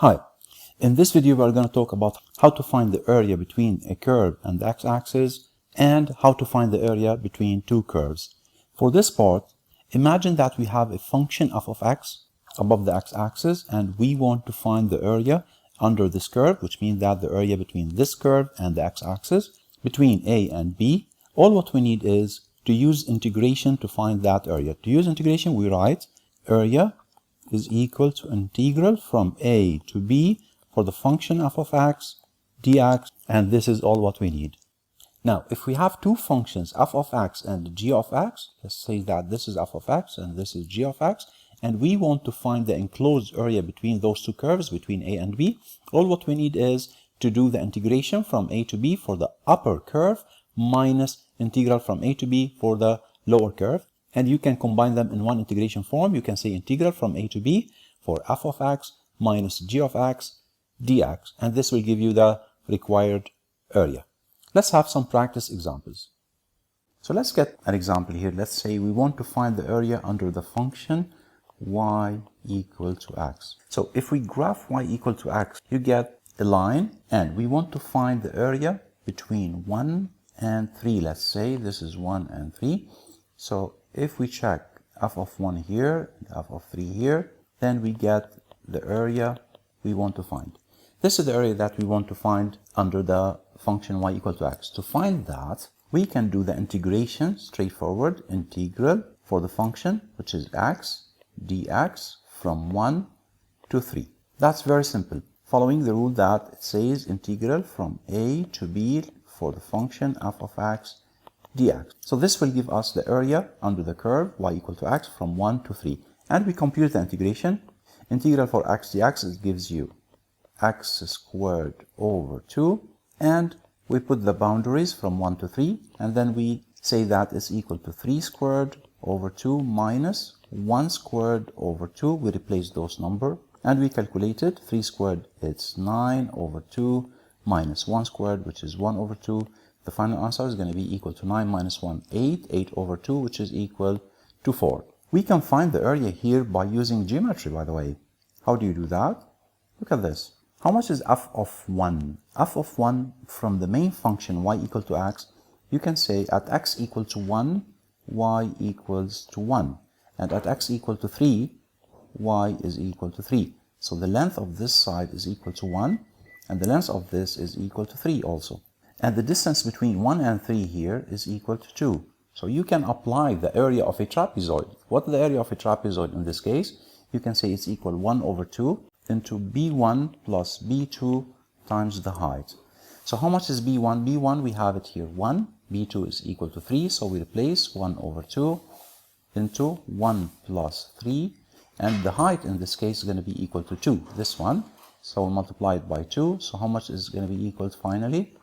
Hi, in this video we're going to talk about how to find the area between a curve and the x-axis and how to find the area between two curves. For this part, imagine that we have a function f of x above the x-axis and we want to find the area under this curve, which means that the area between this curve and the x-axis, between a and b. All what we need is to use integration to find that area. To use integration, we write area is equal to integral from a to b for the function f of x dx, and this is all what we need. Now, if we have two functions, f of x and g of x, let's say that this is f of x and this is g of x, and we want to find the enclosed area between those two curves, between a and b, all what we need is to do the integration from a to b for the upper curve minus integral from a to b for the lower curve. And you can combine them in one integration form. You can say integral from a to b for f of x minus g of x dx. And this will give you the required area. Let's have some practice examples. So let's get an example here. Let's say we want to find the area under the function y equal to x. So if we graph y equal to x, you get a line, and we want to find the area between 1 and 3. Let's say this is 1 and 3. So if we check f of 1 here and f of 3 here, then we get the area we want to find. This is the area that we want to find under the function y equal to x. To find that, we can do the integration, straightforward integral for the function, which is x dx from 1 to 3. That's very simple, following the rule that it says integral from a to b for the function f of x dx. So this will give us the area under the curve y equal to x from 1 to 3. And we compute the integration. Integral for x dx, it gives you x squared over 2. And we put the boundaries from 1 to 3. And then we say that is equal to 3 squared over 2 minus 1 squared over 2. We replace those numbers. And we calculate it. 3 squared, it's 9 over 2 minus 1 squared, which is 1 over 2. The final answer is going to be equal to 9 minus 1, 8, 8 over 2, which is equal to 4. We can find the area here by using geometry, by the way. How do you do that? Look at this. How much is f of 1? F of 1 from the main function y equal to x, you can say at x equal to 1, y equals to 1. And at x equal to 3, y is equal to 3. So the length of this side is equal to 1, and the length of this is equal to 3 also. And the distance between 1 and 3 here is equal to 2. So you can apply the area of a trapezoid. What is the area of a trapezoid in this case? You can say it's equal 1 over 2 into b1 plus b2 times the height. So how much is b1? b1, we have it here 1. b2 is equal to 3. So we replace 1 over 2 into 1 plus 3. And the height in this case is going to be equal to 2. This one. So we'll multiply it by 2. So how much is going to be equal to finally?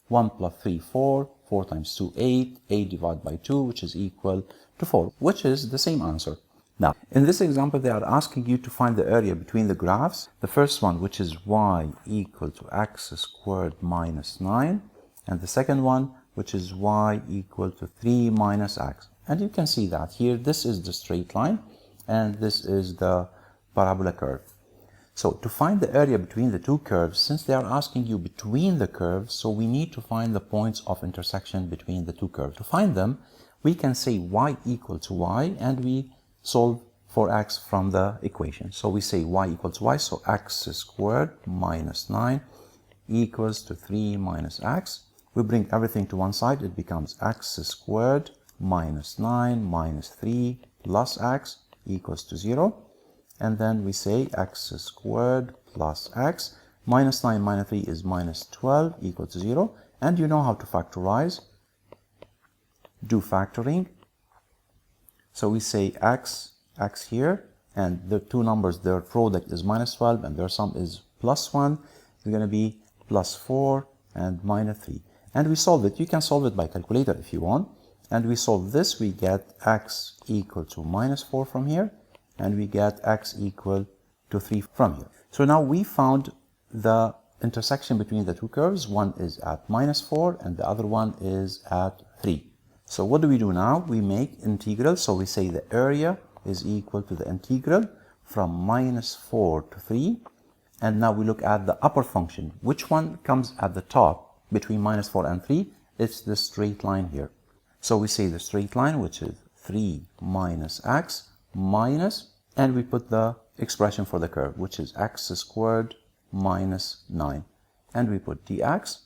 1 plus 3, 4, 4 times 2, 8, 8 divided by 2, which is equal to 4, which is the same answer. Now, in this example, they are asking you to find the area between the graphs. The first one, which is y equal to x squared minus 9, and the second one, which is y equal to 3 minus x. And you can see that here, this is the straight line, and this is the parabola curve. So to find the area between the two curves, since they are asking you between the curves, so we need to find the points of intersection between the two curves. To find them, we can say y equal to y, and we solve for x from the equation. So we say y equal to y, so x squared minus 9 equals to 3 minus x. We bring everything to one side, it becomes x squared minus 9 minus 3 plus x equals to 0. And then we say x squared plus x minus 9 minus 3 is minus 12 equal to 0. And you know how to factorize. Do factoring. So we say x here, and the two numbers, their product is minus 12 and their sum is plus 1. It's going to be plus 4 and minus 3. And we solve it. You can solve it by calculator if you want. And we solve this, we get x equal to minus 4 from here. And we get x equal to 3 from here. So now we found the intersection between the two curves. One is at minus 4 and the other one is at 3. So what do we do now? We make integral. So we say the area is equal to the integral from minus 4 to 3. And now we look at the upper function. Which one comes at the top between minus 4 and 3? It's the straight line here. So we say the straight line, which is 3 minus x minus, and we put the expression for the curve, which is x squared minus 9. And we put dx,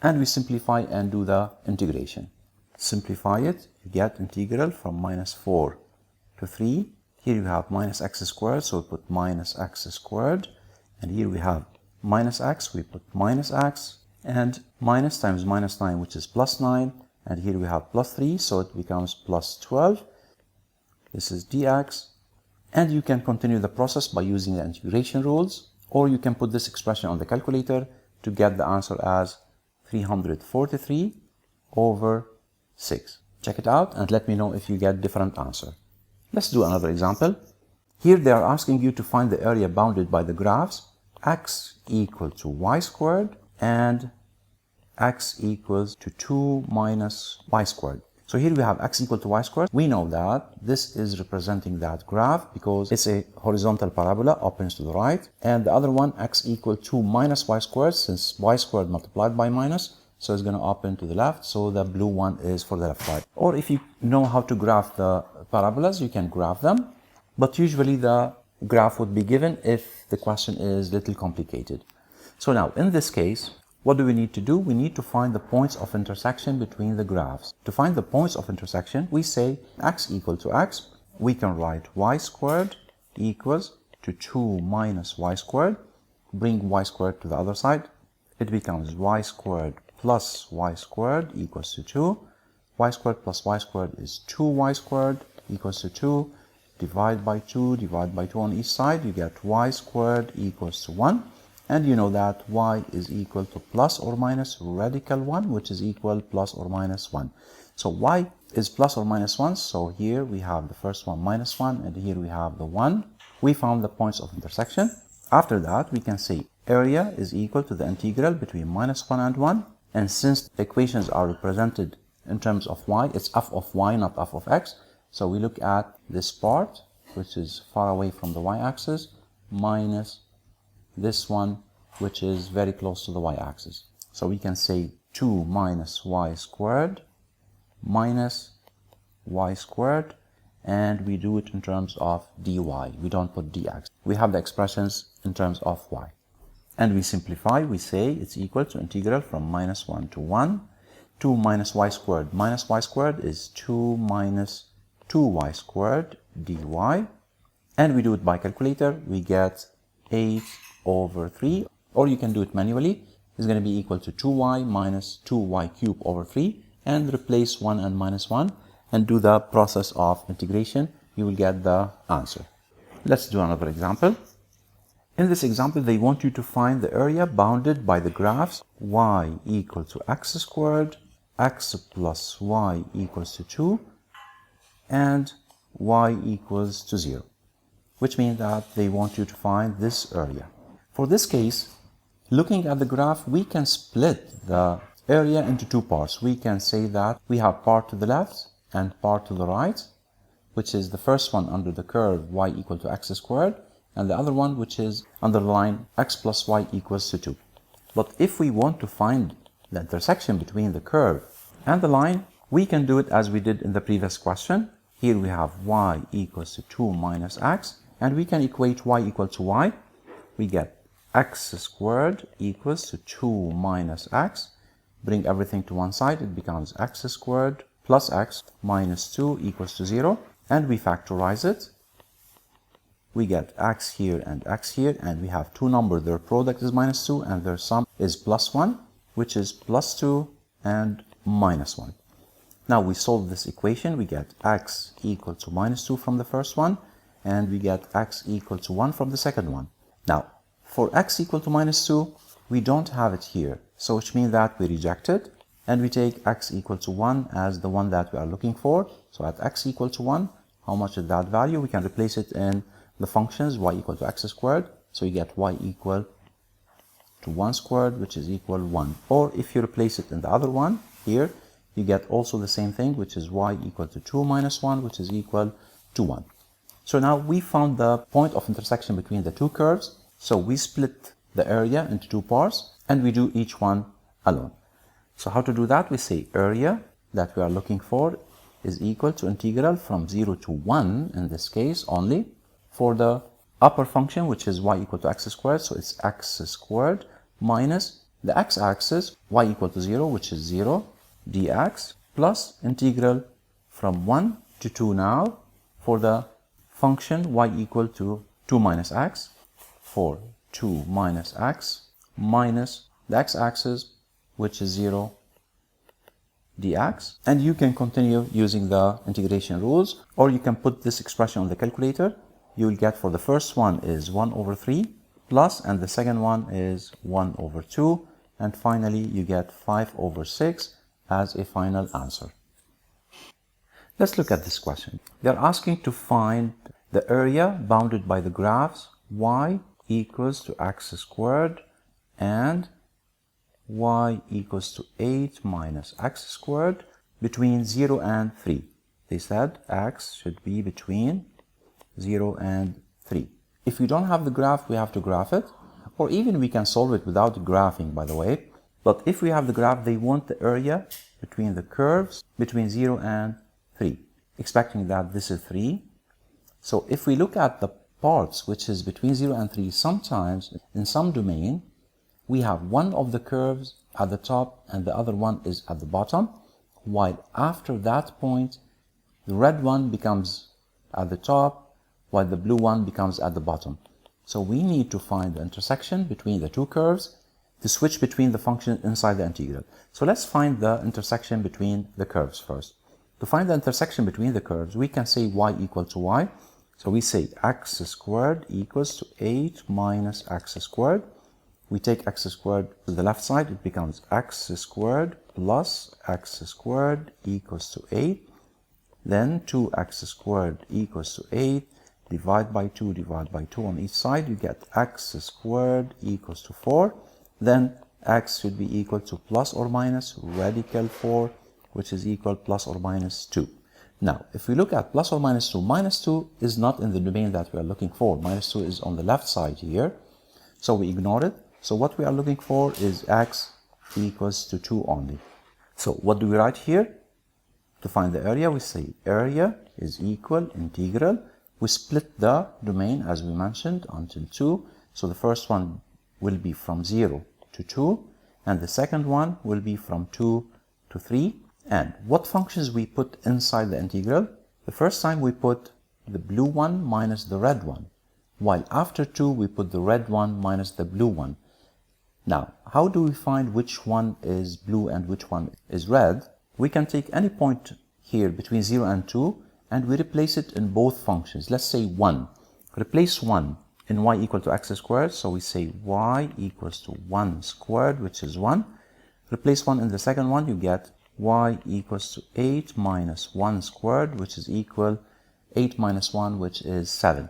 and we simplify and do the integration. Simplify it, you get integral from minus 4 to 3. Here you have minus x squared, so we put minus x squared. And here we have minus x, we put minus x. And minus times minus 9, which is plus 9. And here we have plus 3, so it becomes plus 12. This is dx. And you can continue the process by using the integration rules, or you can put this expression on the calculator to get the answer as 343 over 6. Check it out and let me know if you get different answer. Let's do another example. Here they are asking you to find the area bounded by the graphs x equal to y squared and x equals to 2 minus y squared. So here we have x equal to y squared. We know that this is representing that graph because it's a horizontal parabola, opens to the right. And the other one, x equal to minus y squared, since y squared multiplied by minus, so it's going to open to the left. So the blue one is for the left side. Or if you know how to graph the parabolas, you can graph them. But usually the graph would be given if the question is a little complicated. So now in this case, what do we need to do? We need to find the points of intersection between the graphs. To find the points of intersection, we say x equal to x. We can write y squared equals to 2 minus y squared. Bring y squared to the other side. It becomes y squared plus y squared equals to 2. Y squared plus y squared is 2y squared equals to 2. Divide by 2 on each side. You get y squared equals to 1. And you know that y is equal to plus or minus radical 1, which is equal plus or minus 1. So y is plus or minus 1. So here we have the first one minus 1, and here we have the 1. We found the points of intersection. After that, we can say area is equal to the integral between minus 1 and 1. And since the equations are represented in terms of y, it's f of y, not f of x. So we look at this part, which is far away from the y-axis, minus this one, which is very close to the y-axis. So we can say 2 minus y squared minus y squared, and we do it in terms of dy. We don't put dx. We have the expressions in terms of y. And we simplify, we say it's equal to integral from minus 1 to 1. 2 minus y squared is 2 minus 2y squared dy. And we do it by calculator. We get 8 over 3, or you can do it manually. It's going to be equal to 2y minus 2y cubed over 3, and replace 1 and minus 1 and do the process of integration. You will get the answer. Let's do another example. In this example, they want you to find the area bounded by the graphs y equal to x squared, x plus y equals to 2, and y equals to 0, which means that they want you to find this area. For this case, looking at the graph, we can split the area into two parts. We can say that we have part to the left and part to the right, which is the first one under the curve y equal to x squared, and the other one which is under the line x plus y equals to 2. But if we want to find the intersection between the curve and the line, we can do it as we did in the previous question. Here we have y equals to 2 minus x, and we can equate y equal to y. We get x squared equals to 2 minus x. Bring everything to one side, it becomes x squared plus x minus 2 equals to 0. And we factorize it. We get x here, and we have two numbers. Their product is minus 2, and their sum is plus 1, which is plus 2 and minus 1. Now we solve this equation. We get x equal to minus 2 from the first one, and we get x equal to 1 from the second one. Now, for x equal to minus 2, we don't have it here, so which means that we reject it, and we take x equal to 1 as the one that we are looking for. So at x equal to 1, how much is that value? We can replace it in the functions y equal to x squared, so you get y equal to 1 squared, which is equal 1. Or if you replace it in the other one here, you get also the same thing, which is y equal to 2 minus 1, which is equal to 1. So now we found the point of intersection between the two curves. So we split the area into two parts and we do each one alone. So how to do that? We say area that we are looking for is equal to integral from 0 to 1 in this case only for the upper function, which is y equal to x squared. So it's x squared minus the x-axis y equal to 0, which is 0 dx, plus integral from 1 to 2 now for the function y equal to 2 minus x for 2 minus x minus the x-axis, which is 0 dx. And you can continue using the integration rules, or you can put this expression on the calculator. You will get for the first one is 1 over 3 plus, and the second one is 1 over 2, and finally you get 5 over 6 as a final answer. Let's look at this question. They're asking to find the area bounded by the graphs y equals to x squared and y equals to 8 minus x squared between 0 and 3. They said x should be between 0 and 3. If we don't have the graph, we have to graph it, or even we can solve it without graphing, by the way. But if we have the graph, they want the area between the curves between 0 and 3, expecting that this is 3. So if we look at the parts which is between 0 and 3, sometimes in some domain, we have one of the curves at the top and the other one is at the bottom, while after that point, the red one becomes at the top, while the blue one becomes at the bottom. So we need to find the intersection between the two curves to switch between the functions inside the integral. So let's find the intersection between the curves first. To find the intersection between the curves, we can say y equal to y. So we say x squared equals to 8 minus x squared. We take x squared to the left side, it becomes x squared plus x squared equals to 8. Then 2x squared equals to 8. Divide by 2 on each side, you get x squared equals to 4. Then x should be equal to plus or minus radical 4, which is equal plus or minus 2. Now, if we look at plus or minus 2, minus 2 is not in the domain that we are looking for. Minus 2 is on the left side here, so we ignore it. So what we are looking for is x equals to 2 only. So what do we write here? To find the area, we say area is equal integral. We split the domain, as we mentioned, until 2. So the first one will be from 0 to 2, and the second one will be from 2 to 3. And what functions we put inside the integral? The first time we put the blue one minus the red one, while after 2 we put the red one minus the blue one. Now, how do we find which one is blue and which one is red? We can take any point here between 0 and 2 and we replace it in both functions. Let's say 1. Replace 1 in y equal to x squared, so we say y equals to 1 squared, which is 1. Replace 1 in the second one, you get y equals to 8 minus 1 squared, which is equal 8 minus 1, which is 7.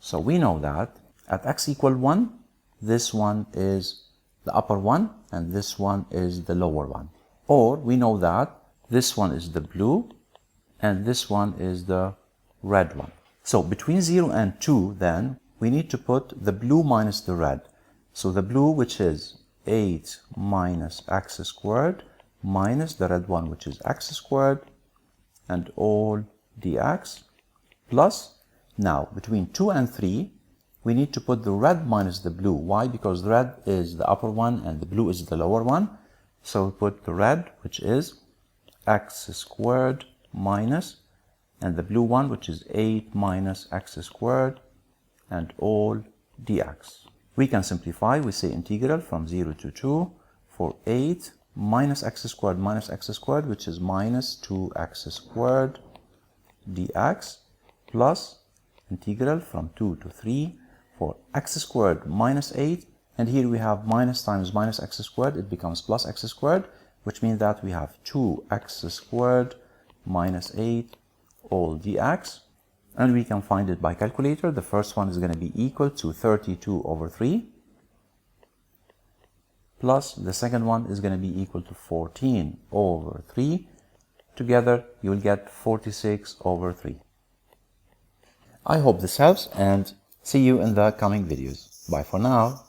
So we know that at x equal 1, this one is the upper one and this one is the lower one. Or we know that this one is the blue and this one is the red one. So between 0 and 2 then, we need to put the blue minus the red. So the blue, which is 8 minus x squared, minus the red one, which is x squared, and all dx, plus, now between 2 and 3, we need to put the red minus the blue. Why? Because the red is the upper one and the blue is the lower one. So we put the red, which is x squared minus, and the blue one, which is 8 minus x squared, and all dx. We can simplify. We say integral from 0 to 2 for 8 minus x squared, which is minus 2x squared dx, plus integral from 2 to 3 for x squared minus 8, and here we have minus times minus x squared, it becomes plus x squared, which means that we have 2x squared minus 8 all dx, and we can find it by calculator. The first one is going to be equal to 32 over 3, plus the second one is going to be equal to 14 over 3. Together you will get 46 over 3. I hope this helps and see you in the coming videos. Bye for now.